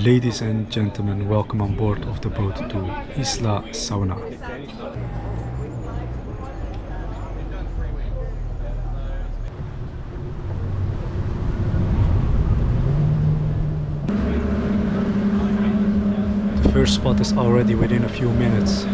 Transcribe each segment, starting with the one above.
Ladies and gentlemen, welcome on board of the boat to Isla Saona. The first spot is already within a few minutes.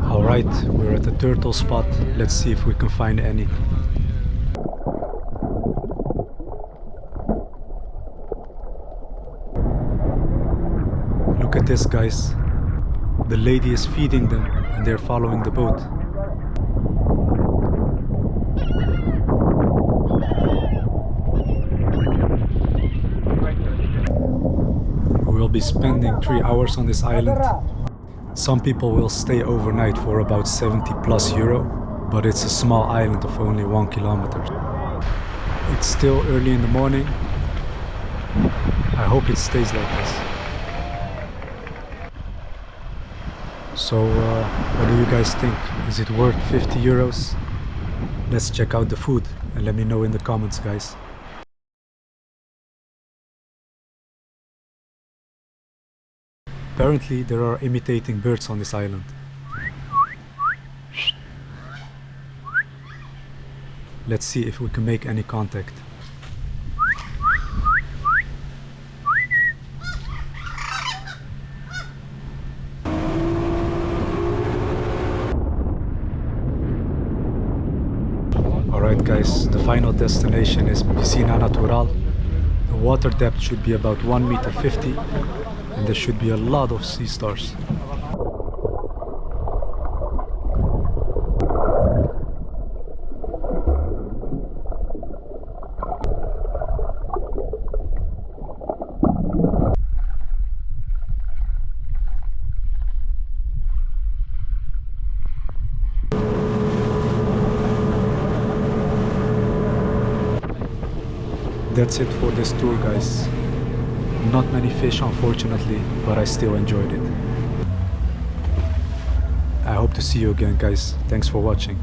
Alright, we're at the turtle spot. Let's see if we can find any. Look at this, guys. The lady is feeding them and they're following the boat. We'll be spending 3 hours on this island. Some people will stay overnight for about 70 plus euro, but it's a small island of only 1 kilometer. It's still early in the morning. I hope it stays like this. So what do you guys think? Is it worth 50 euros? Let's check out the food and let me know in the comments, guys. Apparently there are imitating birds on this island. Let's see if we can make any contact. Alright guys, the final destination is Piscina Natural. The water depth should be about 1.50 meters. And there should be a lot of sea stars. That's it for this tour, guys. Not many fish, unfortunately, but I still enjoyed it. I hope to see you again, guys. Thanks for watching.